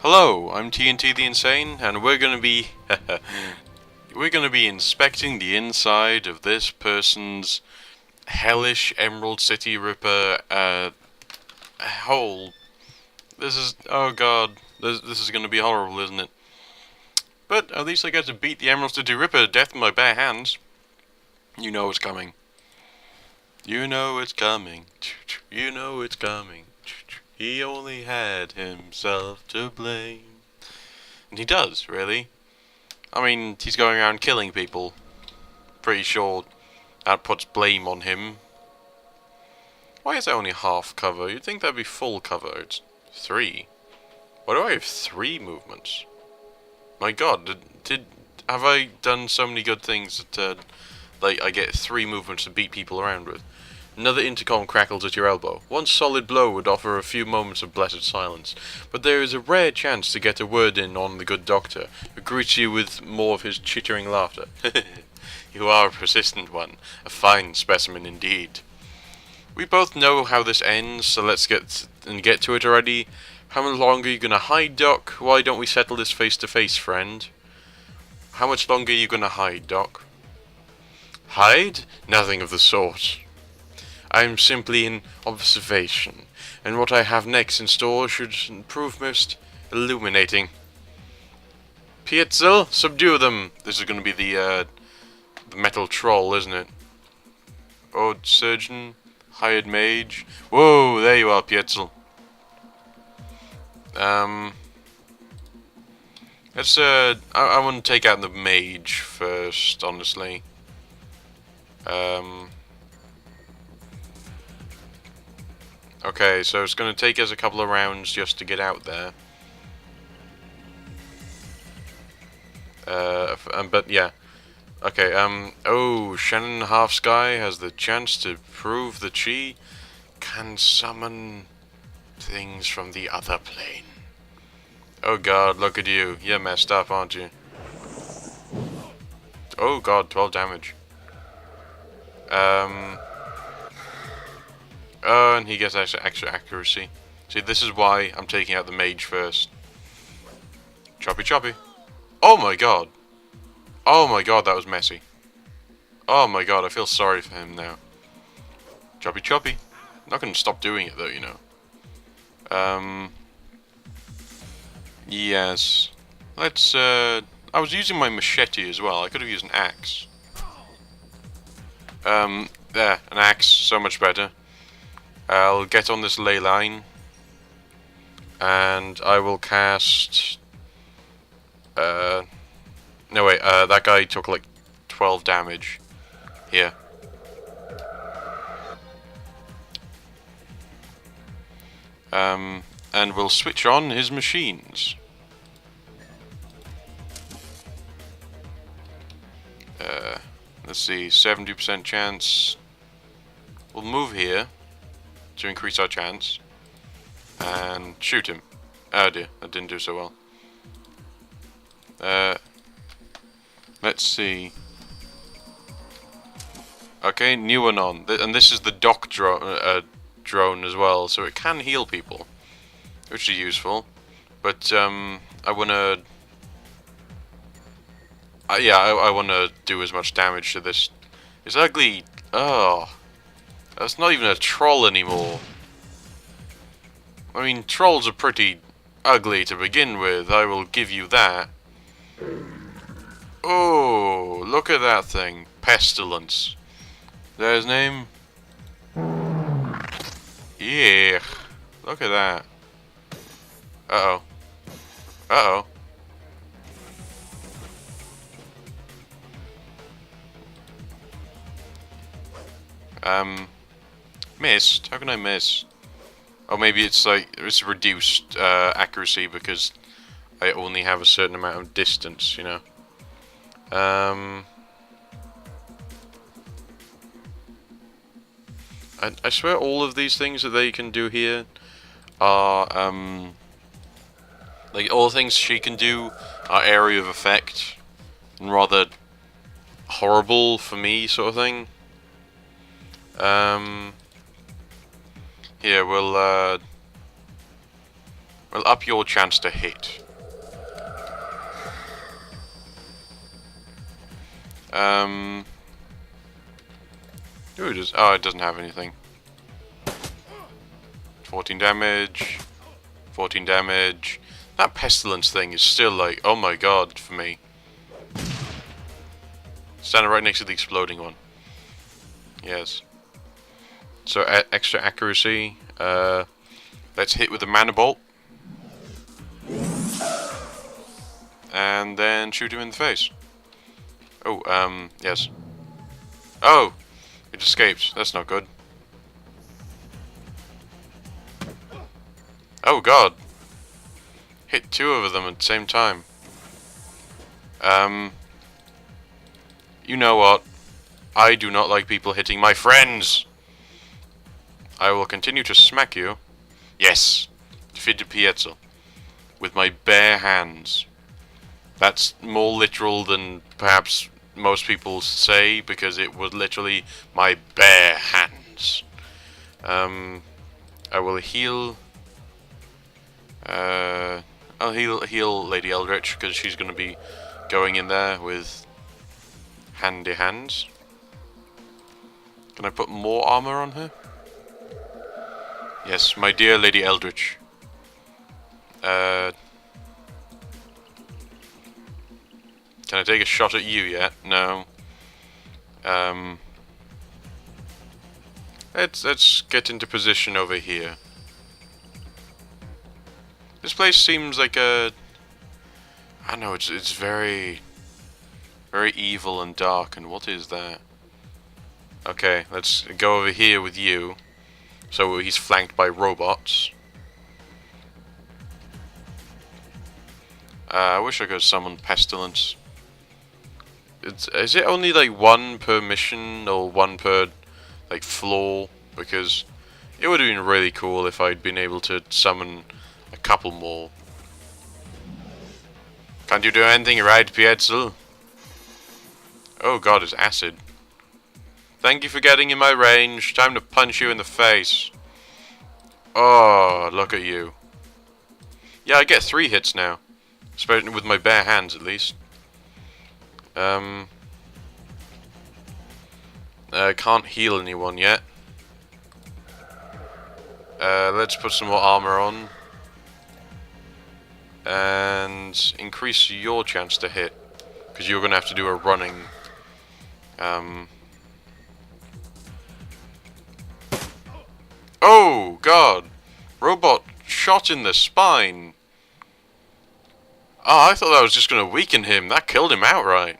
Hello, I'm TNT the Insane, and we're gonna be inspecting the inside of this person's hellish Emerald City Ripper hole. This is this is gonna be horrible, isn't it? But at least I get to beat the Emerald City Ripper to death with my bare hands. You know it's coming. You know it's coming. You know it's coming. He only had himself to blame. And he does, really. I mean, he's going around killing people. Pretty sure that puts blame on him. Why is that only half cover? You'd think that'd be full cover. It's 3. Why do I have 3 movements? My god, have I done so many good things that, like, I get 3 movements to beat people around with? Another intercom crackles at your elbow. One solid blow would offer a few moments of blessed silence, but there is a rare chance to get a word in on the good doctor, who greets you with more of his chittering laughter. You are a persistent one, a fine specimen indeed. We both know how this ends, so let's get to it already. How much longer are you gonna hide, Doc? Why don't we settle this face to face, friend? How much longer are you gonna hide, Doc? Hide? Nothing of the sort. I am simply in observation, and what I have next in store should prove most illuminating. Pietzel, subdue them! This is going to be the metal troll, isn't it? Old surgeon, hired mage. Whoa, there you are, Pietzel. Let's, I want to take out the mage first, honestly. Okay, so it's going to take us a couple of rounds just to get out there. But yeah. Okay, oh, Shannon Half-Sky has the chance to prove that she can summon things from the other plane. Oh god, look at you. You're messed up, aren't you? Oh god, 12 damage. Oh, and he gets extra accuracy. See, this is why I'm taking out the mage first. Choppy choppy. Oh my god. Oh my god, that was messy. Oh my god, I feel sorry for him now. Choppy choppy. I'm not going to stop doing it though, you know. Yes. Let's, I was using my machete as well. I could have used an axe. There, an axe. So much better. I'll get on this ley line, and I will cast, no wait, that guy took like 12 damage. Here. And we'll switch on his machines. Let's see, 70% chance. We'll move here to increase our chance, and shoot him. Oh dear, that didn't do so well. Let's see. Okay, new one on, and this is the doc drone as well, so it can heal people, which is useful. But I wanna, yeah, I wanna do as much damage to this. It's ugly. Oh. That's not even a troll anymore. I mean, trolls are pretty ugly to begin with, I will give you that. Oh, look at that thing. Pestilence. Is that his name? Yeah. Look at that. Uh-oh. Uh-oh. Missed? How can I miss? Oh, maybe it's like, it's reduced accuracy because I only have a certain amount of distance, you know. I swear all of these things that they can do here are, like, all the things she can do are area of effect, and rather horrible for me, sort of thing. Here, we'll will up your chance to hit. Ooh, it doesn't have anything. 14 damage. 14 damage. That pestilence thing is still like, oh my god, for me. Standing right next to the exploding one. Yes. So extra accuracy. Let's hit with the mana bolt. And then shoot him in the face. Oh, yes. Oh! It escaped. That's not good. Oh god. Hit two of them at the same time. You know what? I do not like people hitting my friends! I will continue to smack you. Yes! Defeated Pietzel. With my bare hands. That's more literal than perhaps most people say, because it was literally my bare hands. I will heal... I'll heal Lady Eldritch, because she's going to be going in there with handy hands. Can I put more armor on her? Yes, my dear Lady Eldritch. Can I take a shot at you yet? No. Let's get into position over here. This place seems like a... I don't know, it's very evil and dark, and what is that? Okay, let's go over here with you. So he's flanked by robots. I wish I could summon Pestilence. Is it only like one per mission or one per like floor? Because it would have been really cool if I'd been able to summon a couple more. Can't you do anything right, Pietzel? Oh god, it's acid. Thank you for getting in my range. Time to punch you in the face. Oh, look at you. Yeah, I get 3 hits now. Especially with my bare hands, at least. I can't heal anyone yet. Let's put some more armor on. And increase your chance to hit. Because you're going to have to do a running. Oh, God. Robot shot in the spine. Oh, I thought that was just going to weaken him. That killed him outright.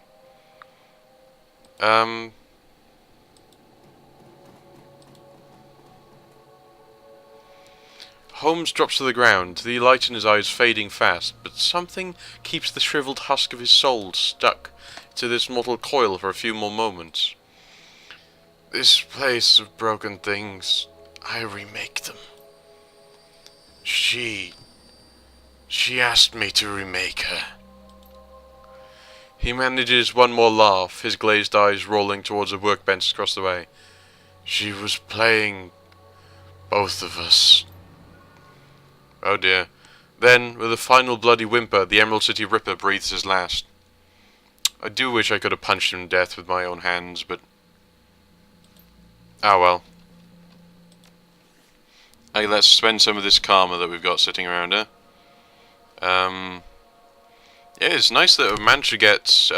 Holmes drops to the ground, the light in his eyes fading fast, but something keeps the shriveled husk of his soul stuck to this mortal coil for a few more moments. This place of broken things, I remake them. She asked me to remake her. He manages one more laugh, his glazed eyes rolling towards a workbench across the way. She was playing both of us. Oh dear. Then, with a final bloody whimper, the Emerald City Ripper breathes his last. I do wish I could have punched him to death with my own hands, but... ah well. Hey, let's spend some of this karma that we've got sitting around here. Yeah, it's nice that we managed to get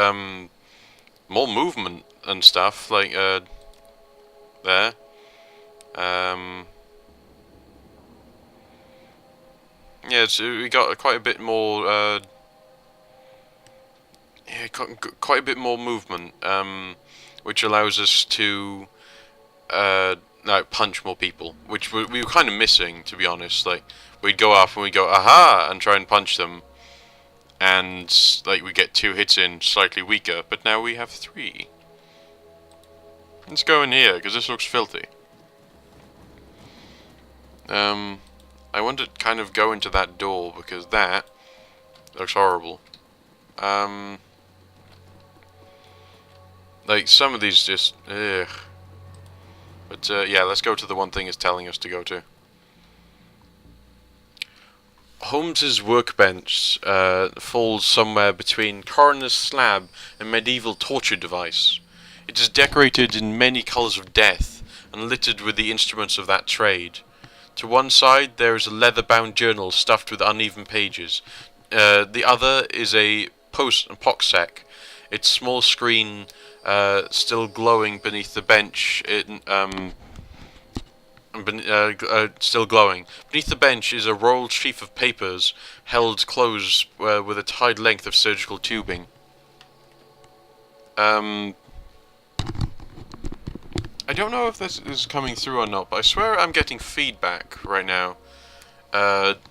more movement and stuff, like there. Yeah, we got quite a bit more. Yeah, quite a bit more movement, which allows us to like punch more people, which we were kind of missing, to be honest. Like, we'd go up and we'd go aha and try and punch them, and like we get 2 hits in, slightly weaker. But now we have 3. Let's go in here because this looks filthy. I want to kind of go into that door because that looks horrible. Like some of these just ugh. But yeah, let's go to the one thing it's telling us to go to. Holmes's workbench falls somewhere between coroner's slab and medieval torture device. It is decorated in many colours of death and littered with the instruments of that trade. To one side there is a leather-bound journal stuffed with uneven pages. The other is a pox sack, its small screen still glowing beneath the bench. Still glowing. Beneath the bench is a rolled sheaf of papers held close with a tied length of surgical tubing. I don't know if this is coming through or not, but I swear I'm getting feedback right now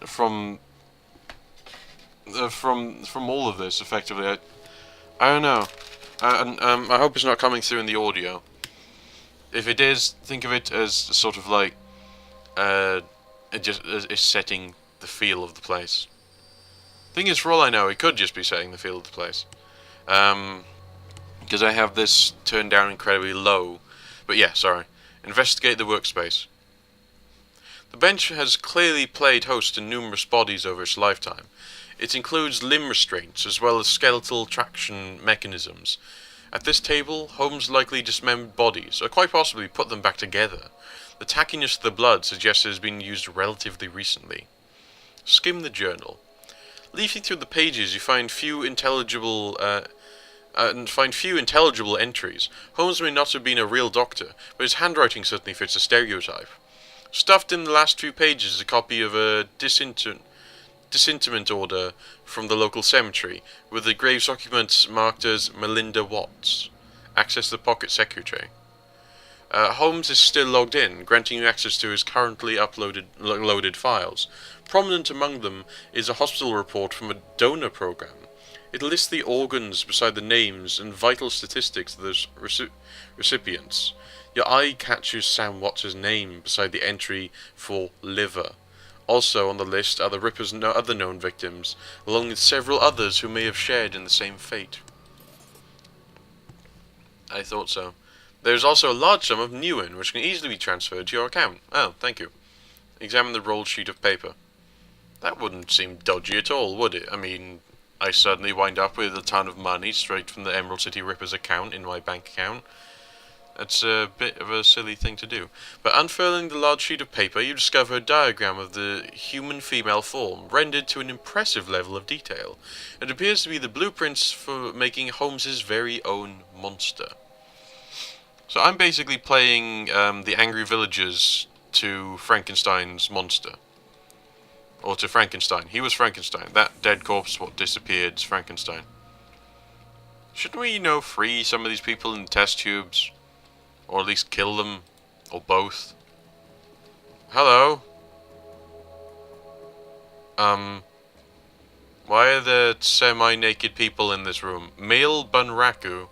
from all of this. Effectively, I don't know. I hope it's not coming through in the audio. If it is, think of it as sort of like it just is setting the feel of the place. Thing is, for all I know, it could just be setting the feel of the place. Because I have this turned down incredibly low. But yeah, sorry. Investigate the workspace. The bench has clearly played host to numerous bodies over its lifetime. It includes limb restraints as well as skeletal traction mechanisms. At this table, Holmes likely dismembered bodies, or quite possibly put them back together. The tackiness of the blood suggests it has been used relatively recently. Skim the journal. Leafing through the pages, you find few intelligible entries. Holmes may not have been a real doctor, but his handwriting certainly fits a stereotype. Stuffed in the last few pages is a copy of a disinterment order from the local cemetery, with the grave's occupants marked as Melinda Watts. Access the pocket secretary. Holmes is still logged in, granting you access to his currently loaded files. Prominent among them is a hospital report from a donor program. It lists the organs beside the names and vital statistics of those recipients. Your eye catches Sam Watts' name beside the entry for liver. Also on the list are the Ripper's other known victims, along with several others who may have shared in the same fate. I thought so. There is also a large sum of Newen, which can easily be transferred to your account. Oh, thank you. Examine the rolled sheet of paper. That wouldn't seem dodgy at all, would it? I mean, I suddenly wind up with a ton of money straight from the Emerald City Ripper's account in my bank account. That's a bit of a silly thing to do. But unfurling the large sheet of paper, you discover a diagram of the human female form, rendered to an impressive level of detail. It appears to be the blueprints for making Holmes's very own monster. So I'm basically playing the angry villagers to Frankenstein's monster. Or to Frankenstein. He was Frankenstein. That dead corpse, what disappeared, is Frankenstein. Shouldn't we, free some of these people in the test tubes? Or at least kill them? Or both? Hello? Why are there semi-naked people in this room? Male Bunraku.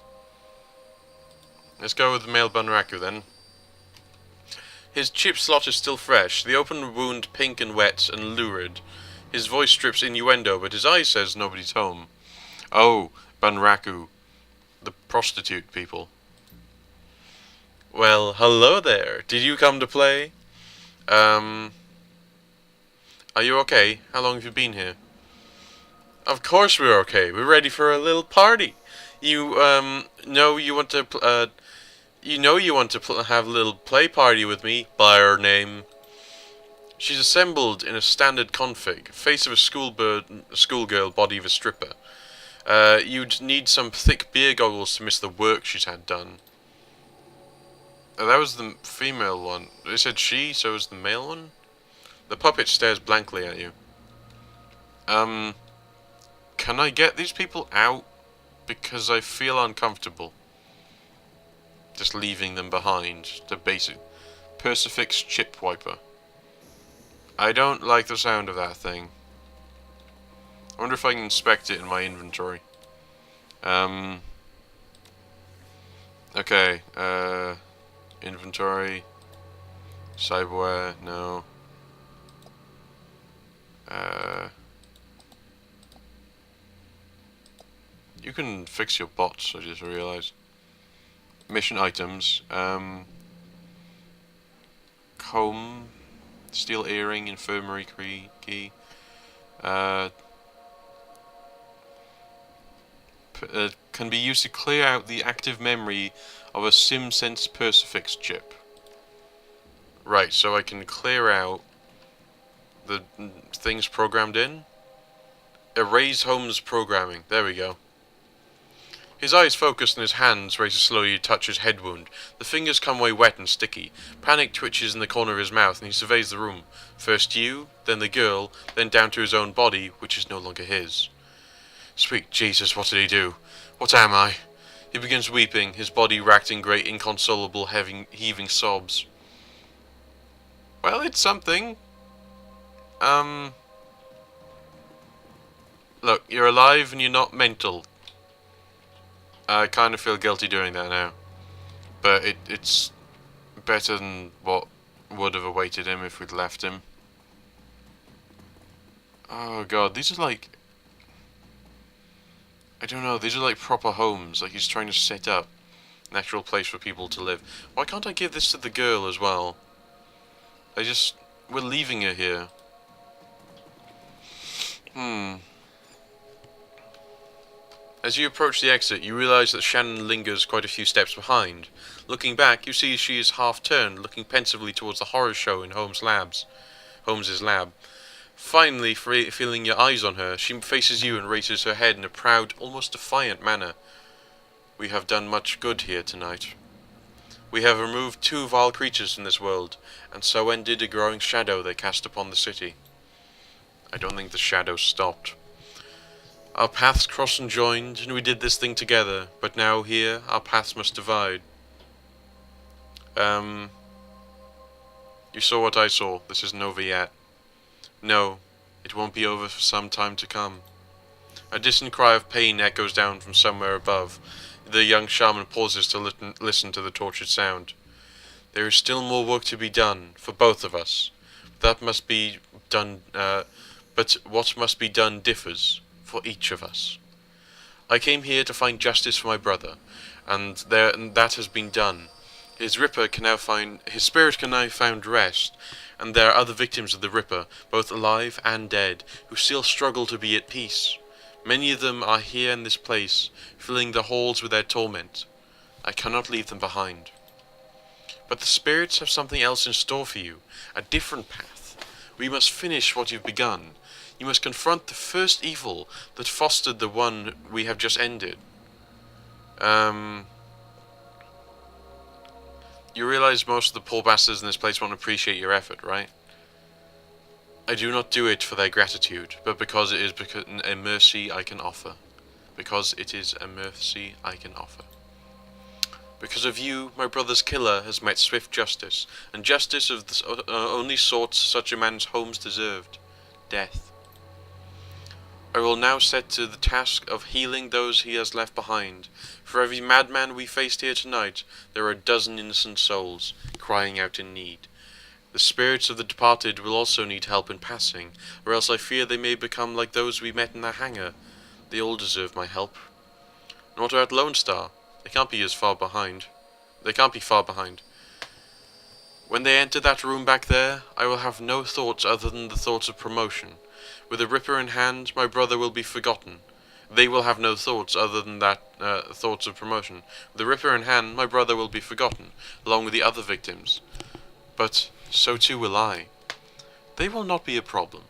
Let's go with the male Bunraku then. His chip slot is still fresh, the open wound pink and wet and lurid. His voice drips innuendo, but his eye says nobody's home. Oh, Bunraku. The prostitute people. Well, hello there. Did you come to play? Are you okay? How long have you been here? Of course we're okay. We're ready for a little party. You want to have a little play party with me, by her name. She's assembled in a standard config, face of a schoolgirl, body of a stripper. You'd need some thick beer goggles to miss the work she's had done. Oh, that was the female one. It said she, so it was the male one? The puppet stares blankly at you. Can I get these people out? Because I feel uncomfortable. Just leaving them behind. The basic Persifix chip wiper. I don't like the sound of that thing. I wonder if I can inspect it in my inventory. Okay, inventory. Cyberware, no. You can fix your bots, I just realized. Mission items. Comb. Steel earring, infirmary key. Uh, can be used to clear out the active memory of a SimSense Persifix chip. Right, so I can clear out the things programmed in. Erase Holmes' programming. There we go. His eyes focus and his hands race slowly to touch his head wound. The fingers come away wet and sticky. Panic twitches in the corner of his mouth and he surveys the room. First you, then the girl, then down to his own body, which is no longer his. Sweet Jesus, what did he do? What am I? He begins weeping, his body racked in great inconsolable heaving sobs. Well, it's something. Look, you're alive and you're not mental. I kind of feel guilty doing that now. But it's better than what would have awaited him if we'd left him. Oh god, these are like... I don't know, these are like proper homes. Like he's trying to set up an actual place for people to live. Why can't I give this to the girl as well? We're leaving her here. As you approach the exit, you realise that Shannon lingers quite a few steps behind. Looking back, you see she is half-turned, looking pensively towards the horror show in Holmes' lab. Finally, feeling your eyes on her, she faces you and raises her head in a proud, almost defiant manner. We have done much good here tonight. We have removed 2 vile creatures from this world, and so ended a growing shadow they cast upon the city. I don't think the shadow stopped. Our paths crossed and joined, and we did this thing together, but now here, our paths must divide. You saw what I saw. This isn't over yet. No, it won't be over for some time to come. A distant cry of pain echoes down from somewhere above. The young shaman pauses to listen to the tortured sound. There is still more work to be done, for both of us. That must be done, but what must be done differs. For each of us. I came here to find justice for my brother, and that has been done. His spirit can now find rest, and there are other victims of the Ripper, both alive and dead, who still struggle to be at peace. Many of them are here in this place, filling the halls with their torment. I cannot leave them behind. But the spirits have something else in store for you, a different path. We must finish what you've begun. You must confront the first evil that fostered the one we have just ended. You realize most of the poor bastards in this place won't appreciate your effort, right? I do not do it for their gratitude, but because it is a mercy I can offer. Because it is a mercy I can offer. Because of you, my brother's killer has met swift justice, and justice of the only sort such a man's Holmes deserved. Death. I will now set to the task of healing those he has left behind. For every madman we faced here tonight, there are a dozen innocent souls, crying out in need. The spirits of the departed will also need help in passing, or else I fear they may become like those we met in the hangar. They all deserve my help. And what about Lone Star? They can't be far behind. When they enter that room back there, I will have no thoughts other than the thoughts of promotion. With a Ripper in hand, my brother will be forgotten. They will have no thoughts other than thoughts of promotion. With the Ripper in hand, my brother will be forgotten, along with the other victims. But so too will I. They will not be a problem.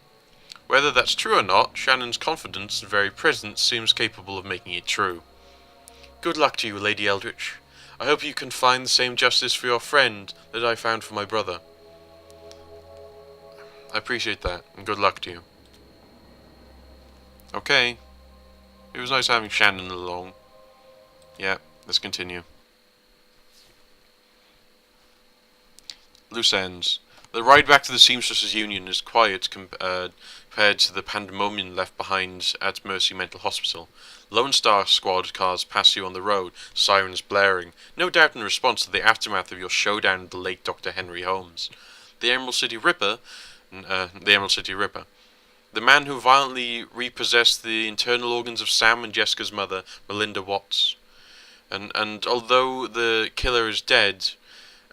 Whether that's true or not, Shannon's confidence and very presence seems capable of making it true. Good luck to you, Lady Eldritch. I hope you can find the same justice for your friend that I found for my brother. I appreciate that, and good luck to you. Okay. It was nice having Shannon along. Yeah, let's continue. Loose ends. The ride back to the Seamstresses Union is quiet compared to the pandemonium left behind at Mercy Mental Hospital. Lone Star Squad cars pass you on the road, sirens blaring, no doubt in response to the aftermath of your showdown with the late Dr. Henry Holmes. The Emerald City Ripper. The man who violently repossessed the internal organs of Sam and Jessica's mother, Melinda Watts. And although the killer is dead,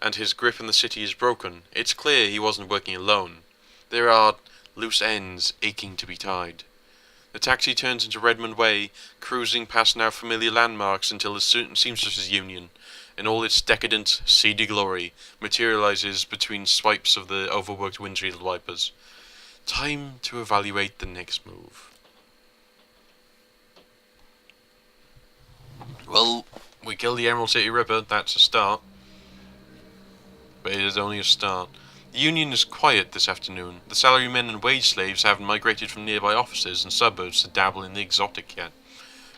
and his grip in the city is broken, it's clear he wasn't working alone. There are loose ends aching to be tied. The taxi turns into Redmond Way, cruising past now familiar landmarks until the Seamsters Union, in all its decadent, seedy glory, materializes between swipes of the overworked windshield wipers. Time to evaluate the next move. Well, we killed the Emerald City Ripper, that's a start. But it is only a start. The Union is quiet this afternoon. The salarymen and wage slaves have migrated from nearby offices and suburbs to dabble in the exotic yet.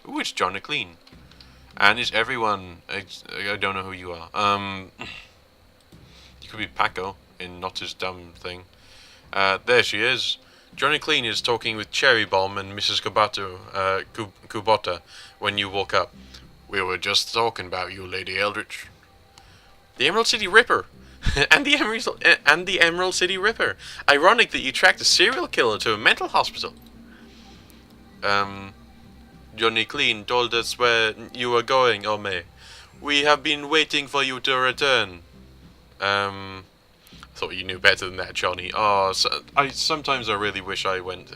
Ooh, it's John McLean. And it's everyone. I don't know who you are. You could be Paco in Not His Dumb Thing. There she is. Johnny Clean is talking with Cherry Bomb and Mrs. Kubota when you woke up. We were just talking about you, Lady Eldritch. The Emerald City Ripper! and the Emerald City Ripper! Ironic that you tracked a serial killer to a mental hospital. Johnny Clean told us where you were going, Ome. We have been waiting for you to return. Thought you knew better than that, Johnny. Oh, sometimes I really wish I went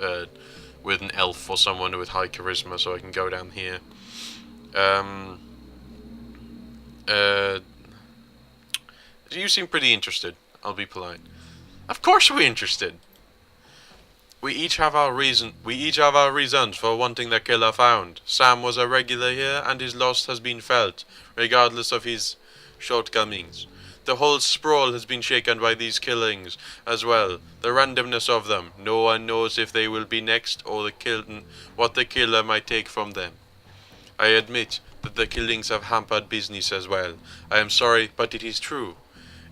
with an elf or someone with high charisma so I can go down here. You seem pretty interested. I'll be polite. Of course we're interested. We each have our reasons for wanting the killer found. Sam was a regular here, and his loss has been felt, regardless of his shortcomings. The whole sprawl has been shaken by these killings as well. The randomness of them. No one knows if they will be next or what the killer might take from them. I admit that the killings have hampered business as well. I am sorry, but it is true.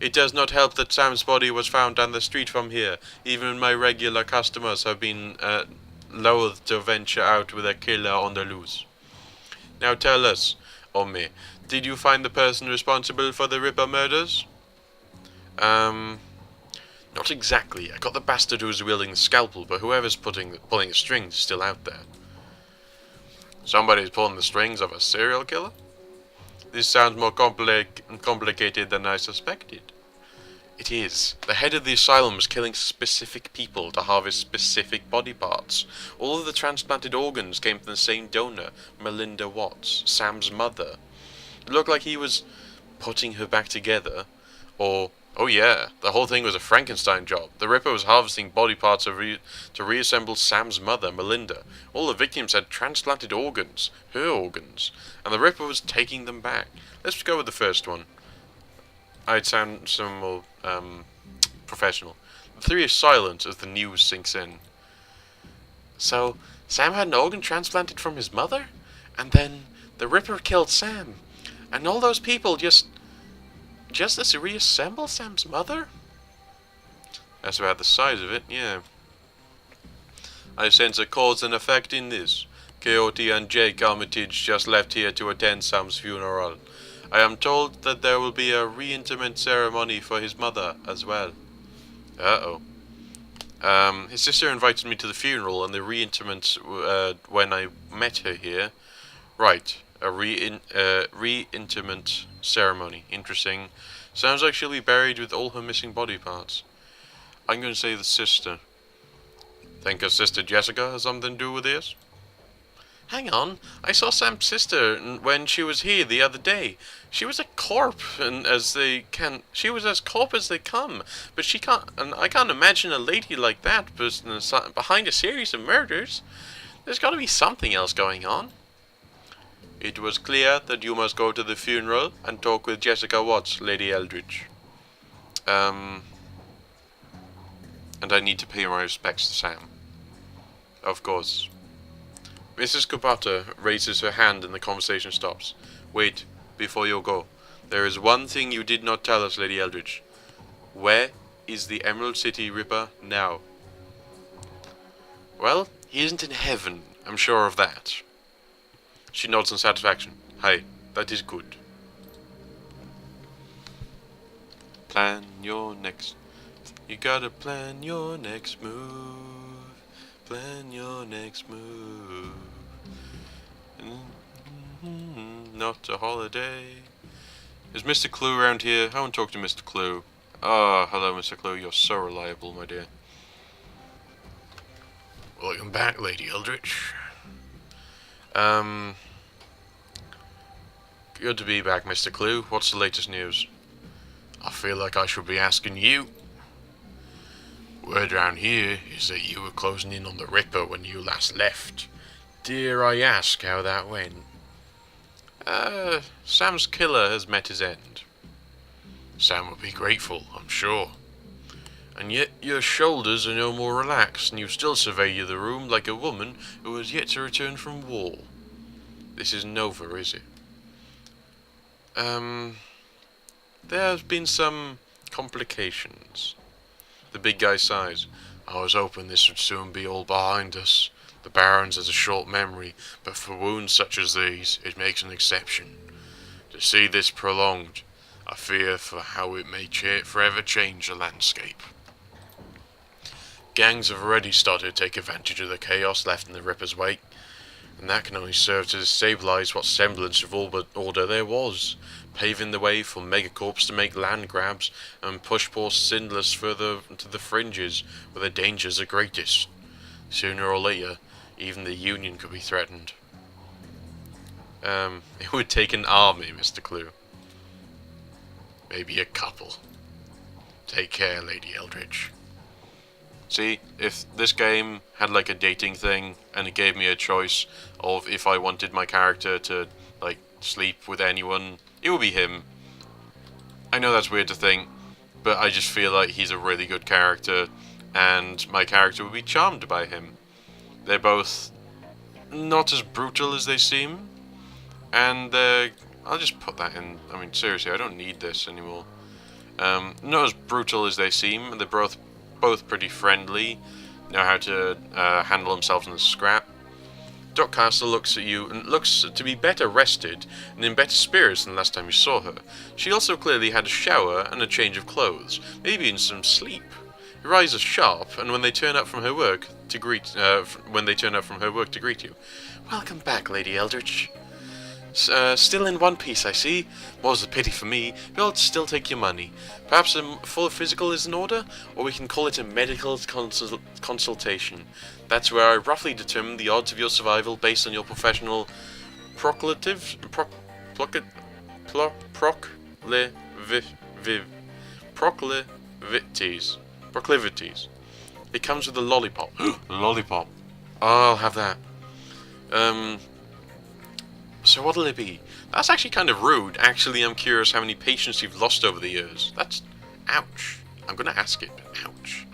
It does not help that Sam's body was found down the street from here. Even my regular customers have been loath to venture out with a killer on the loose. Now tell us, Ome, did you find the person responsible for the Ripper murders? Not exactly. I got the bastard who was wielding the scalpel, but whoever's pulling the strings is still out there. Somebody's pulling the strings of a serial killer? This sounds more complicated than I suspected. It is. The head of the asylum was killing specific people to harvest specific body parts. All of the transplanted organs came from the same donor, Melinda Watts, Sam's mother. It looked like he was putting her back together, or, oh yeah, the whole thing was a Frankenstein job. The Ripper was harvesting body parts to reassemble Sam's mother, Melinda. All the victims had transplanted organs, her organs, and the Ripper was taking them back. Let's go with the first one. I'd sound some more professional. The three is silent as the news sinks in. So, Sam had an organ transplanted from his mother? And then the Ripper killed Sam? And all those people just to reassemble Sam's mother? That's about the size of it, yeah. I sense a cause and effect in this. Coyote and Jake Armitage just left here to attend Sam's funeral. I am told that there will be a reinterment ceremony for his mother as well. Uh-oh. His sister invited me to the funeral and the reinterment when I met her here. Right, a reinterment ceremony. Interesting. Sounds like she'll be buried with all her missing body parts. I'm going to say the sister. Think her sister Jessica has something to do with this? Hang on, I saw Sam's sister when she was here the other day. She was a corpse, she was as corp as they come. But I can't imagine a lady like that behind a series of murders. There's got to be something else going on. It was clear that you must go to the funeral and talk with Jessica Watts, Lady Eldridge. And I need to pay my respects to Sam. Of course. Mrs. Kubota raises her hand and the conversation stops. Wait, before you go. There is one thing you did not tell us, Lady Eldridge. Where is the Emerald City Ripper now? Well, he isn't in heaven, I'm sure of that. She nods in satisfaction. Hi, that is good. Plan your next... You gotta plan your next move. Plan your next move. Not a holiday. Is Mr. Clue around here? I want to talk to Mr. Clue. Oh, hello Mr. Clue. You're so reliable, my dear. Welcome back, Lady Eldritch. Good to be back, Mr. Clue. What's the latest news? I feel like I should be asking you. Word around here is that you were closing in on the Ripper when you last left. Dare I ask how that went? Sam's killer has met his end. Sam would be grateful, I'm sure. And yet your shoulders are no more relaxed, and you still survey the room like a woman who has yet to return from war. This is Nova, is it? There have been some complications. The big guy sighs. I was hoping this would soon be all behind us. The Baron's has a short memory, but for wounds such as these, it makes an exception. To see this prolonged, I fear for how it may forever change the landscape. Gangs have already started to take advantage of the chaos left in the Ripper's wake, and that can only serve to destabilize what semblance of order there was, paving the way for megacorps to make land grabs and push poor Sinless further to the fringes where the dangers are greatest. Sooner or later, even the Union could be threatened. It would take an army, Mr. Clue. Maybe a couple. Take care, Lady Eldritch. See, if this game had like a dating thing and it gave me a choice of if I wanted my character to like sleep with anyone, it would be him. I know that's weird to think, but I just feel like he's a really good character and my character would be charmed by him. They're both not as brutal as they seem, and I'll just put that in. I mean, seriously, I don't need this anymore. Not as brutal as they seem, and they're both pretty friendly, know how to handle themselves in the scrap. Doc Castle looks at you and looks to be better rested and in better spirits than last time you saw her. She also clearly had a shower and a change of clothes, maybe in some sleep. Her eyes are sharp, and when they turn up from her work to greet you, welcome back, Lady Eldritch. Still in one piece, I see. More's a pity for me, but I'll still take your money. Perhaps a full physical is in order, or we can call it a medical consultation. That's where I roughly determine the odds of your survival based on your professional proclivities. It comes with a lollipop. Lollipop. I'll have that. So what'll it be? That's actually kind of rude. Actually, I'm curious how many patients you've lost over the years. That's... ouch. I'm gonna ask it, but ouch.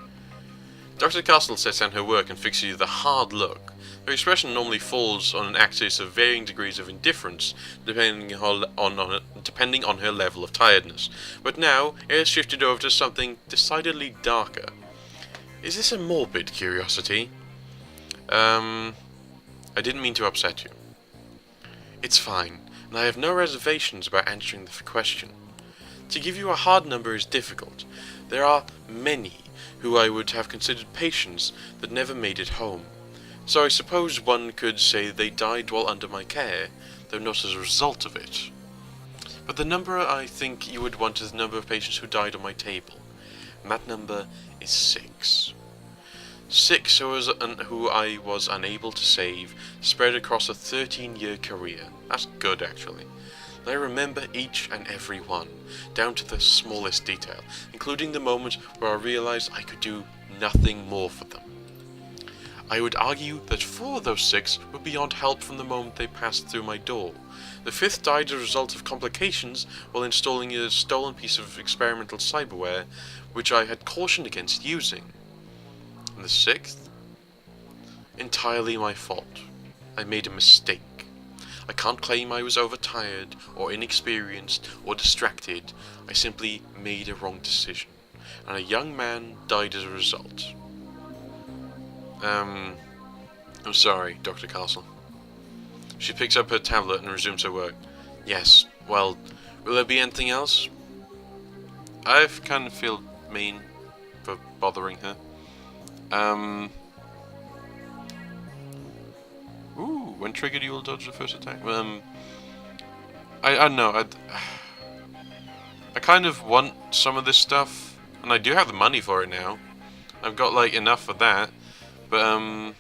Dr. Castle sets down her work and fixes you with a hard look. Her expression normally falls on an axis of varying degrees of indifference, depending on her level of tiredness. But now, it has shifted over to something decidedly darker. Is this a morbid curiosity? I didn't mean to upset you. It's fine, and I have no reservations about answering the question. To give you a hard number is difficult. There are many who I would have considered patients that never made it home. So I suppose one could say they died while under my care, though not as a result of it. But the number I think you would want is the number of patients who died on my table, and that number is 6. 6 who I was unable to save, spread across a 13-year career. That's good, actually. And I remember each and every one, down to the smallest detail, including the moment where I realized I could do nothing more for them. I would argue that 4 of those 6 were beyond help from the moment they passed through my door. The 5th died as a result of complications while installing a stolen piece of experimental cyberware, which I had cautioned against using. And the 6th? Entirely my fault. I made a mistake. I can't claim I was overtired, or inexperienced, or distracted. I simply made a wrong decision, and a young man died as a result. I'm sorry, Dr. Castle. She picks up her tablet and resumes her work. Yes, well, will there be anything else? I kind of feel mean for bothering her. Ooh, when triggered you will dodge the first attack. I don't know, I kind of want some of this stuff, and I do have the money for it now. I've got, like, enough for that, but,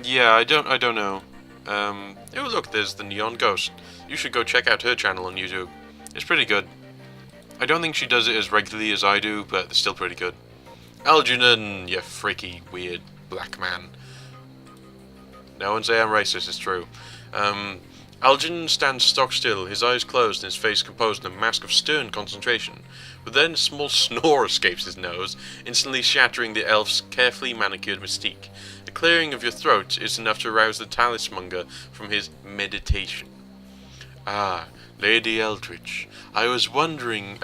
Yeah, I don't know. Oh look, there's the Neon Ghost. You should go check out her channel on YouTube. It's pretty good. I don't think she does it as regularly as I do, but it's still pretty good. Algernon, you freaky, weird, black man. No one say I'm racist, it's true. Algernon stands stock still, his eyes closed and his face composed in a mask of stern concentration. But then a small snore escapes his nose, instantly shattering the elf's carefully manicured mystique. A clearing of your throat is enough to arouse the talismonger from his meditation. Ah, Lady Eldritch, I was watching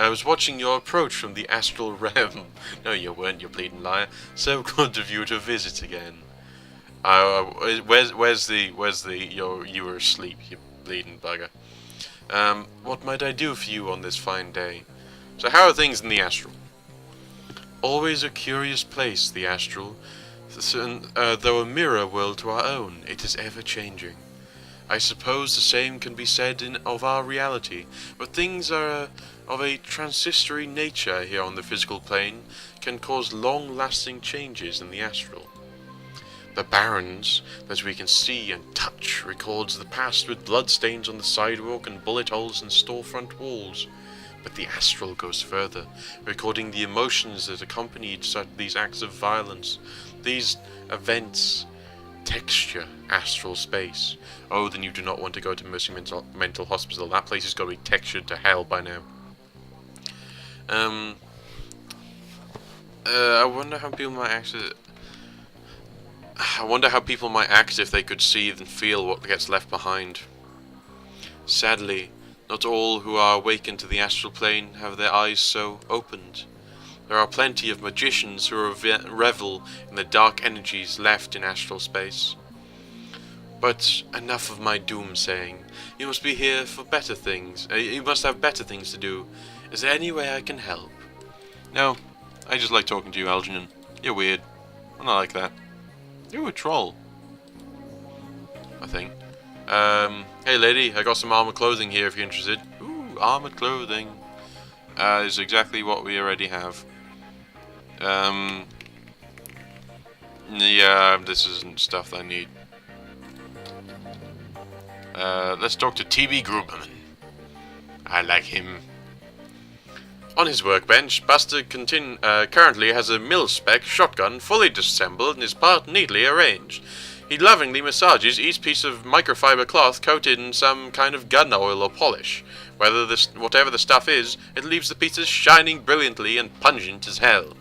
your approach from the astral realm. No, you weren't, you bleeding liar. So good of you to visit again. Where's the, you were asleep, you bleeding bugger. What might I do for you on this fine day? So how are things in the astral? Always a curious place, the astral. Though a mirror world to our own, it is ever changing. I suppose the same can be said of our reality, but things are of a transitory nature here on the physical plane can cause long-lasting changes in the astral. The barrens that we can see and touch records the past with bloodstains on the sidewalk and bullet holes in storefront walls. But the astral goes further, recording the emotions that accompanied these acts of violence, these events. Texture, astral space. Oh, then you do not want to go to Mercy Mental Hospital. That place has got to be textured to hell by now. I wonder how people might act if they could see and feel what gets left behind. Sadly, not all who are awakened to the astral plane have their eyes so opened. There are plenty of magicians who revel in the dark energies left in astral space. But enough of my doomsaying. You must be here for better things. You must have better things to do. Is there any way I can help? No, I just like talking to you, Algernon. You're weird. I'm not like that. You're a troll, I think. Hey lady, I got some armored clothing here if you're interested. Ooh, armored clothing. Is exactly what we already have. Yeah, this isn't stuff that I need. Let's talk to T.B. Gruberman. I like him. On his workbench, Buster currently has a mil-spec shotgun fully disassembled and his part neatly arranged. He lovingly massages each piece of microfiber cloth coated in some kind of gun oil or polish. Whatever the stuff is, it leaves the pieces shining brilliantly and pungent as hell.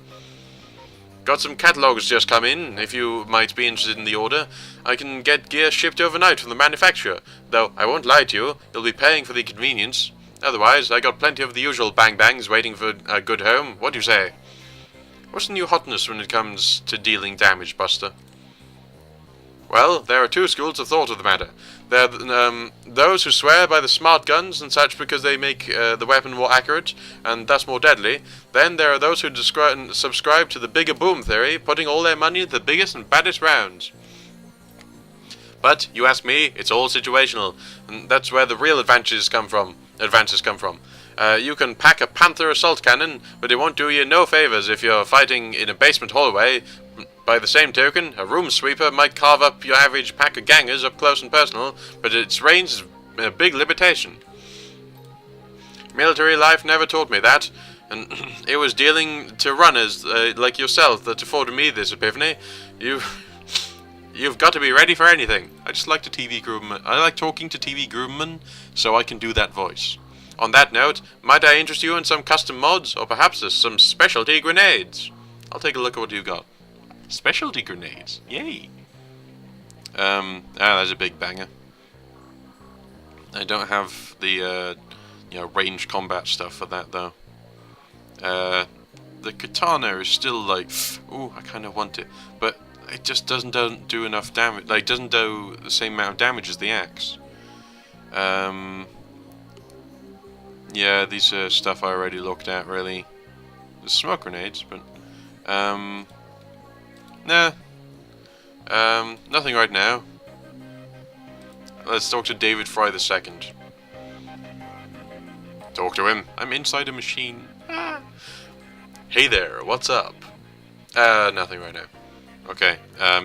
Got some catalogs just come in, if you might be interested in the order. I can get gear shipped overnight from the manufacturer, though I won't lie to you, you'll be paying for the convenience. Otherwise, I got plenty of the usual bang-bangs waiting for a good home. What do you say? What's the new hotness when it comes to dealing damage, Buster? Well, there are two schools of thought of the matter. There are those who swear by the smart guns and such because they make the weapon more accurate and thus more deadly. Then there are those who subscribe to the bigger boom theory, putting all their money into the biggest and baddest rounds. But, you ask me, it's all situational, and that's where the real advances come from. You can pack a Panther assault cannon, but it won't do you no favors if you're fighting in a basement hallway. By the same token, a room sweeper might carve up your average pack of gangers up close and personal, but its range is a big limitation. Military life never taught me that, and it was dealing to runners like yourself that afforded me this epiphany. You've got to be ready for anything. I just like I like talking to TV Gruberman, so I can do that voice. On that note, might I interest you in some custom mods, or perhaps some specialty grenades? I'll take a look at what you got. Specialty grenades, yay! That's a big banger. I don't have the range combat stuff for that though. The katana is still like, ooh, I kind of want it, but it just doesn't do enough damage. Like, doesn't do the same amount of damage as the axe. Yeah, these are stuff I already looked at. Really, the smoke grenades, but nah. Nothing right now. Let's talk to David Fry II. Talk to him. I'm inside a machine. Ah. Hey there, what's up? Nothing right now. Okay.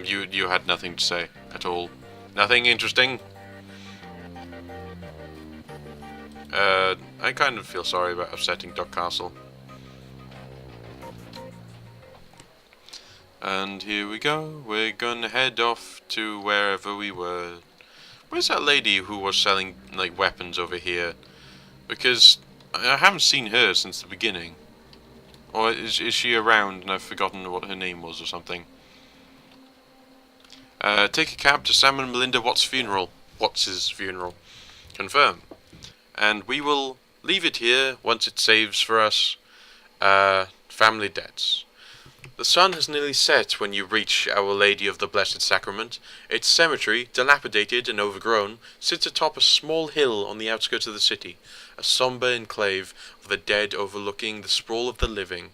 You had nothing to say at all. Nothing interesting. I kind of feel sorry about upsetting Duck Castle. And here we go. We're gonna head off to wherever we were. Where's that lady who was selling like weapons over here? Because I haven't seen her since the beginning. Or is she around and I've forgotten what her name was or something? Take a cab to Sam and Melinda Watts' funeral. Watts' funeral. Confirm. And we will leave it here once it saves for us. Family debts. The sun has nearly set when you reach Our Lady of the Blessed Sacrament. Its cemetery, dilapidated and overgrown, sits atop a small hill on the outskirts of the city, a sombre enclave of the dead overlooking the sprawl of the living.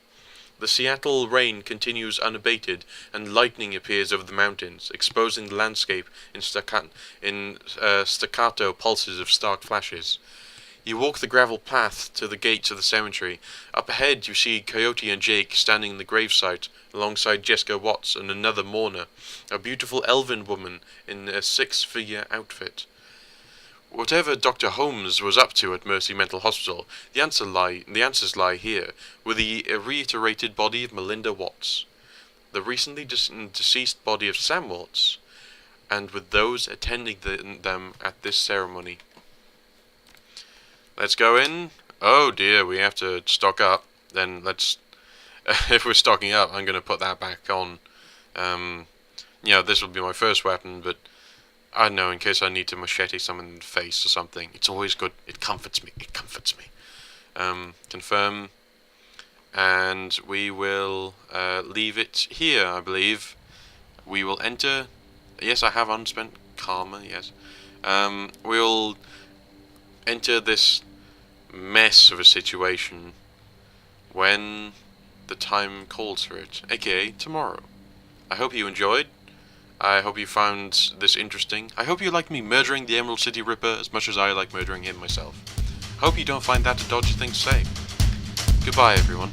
The Seattle rain continues unabated, and lightning appears over the mountains, exposing the landscape in staccato pulses of stark flashes. You walk the gravel path to the gates of the cemetery. Up ahead you see Coyote and Jake standing in the gravesite alongside Jessica Watts and another mourner, a beautiful elven woman in a six-figure outfit. Whatever Dr. Holmes was up to at Mercy Mental Hospital, the answers lie here, with the reiterated body of Melinda Watts, the recently deceased body of Sam Watts, and with those attending them at this ceremony. Let's go in. Oh dear, we have to stock up. Then let's... if we're stocking up, I'm going to put that back on. This will be my first weapon, but I don't know, in case I need to machete someone in the face or something. It's always good. It comforts me. Confirm. And we will leave it here, I believe. We will enter... Yes, I have unspent karma, yes. We'll enter this mess of a situation when the time calls for it, aka tomorrow. I hope you enjoyed. I hope you found this interesting. I hope you like me murdering the Emerald City Ripper as much as I like murdering him myself. I hope you don't find that a dodgy thing to say. Goodbye, everyone.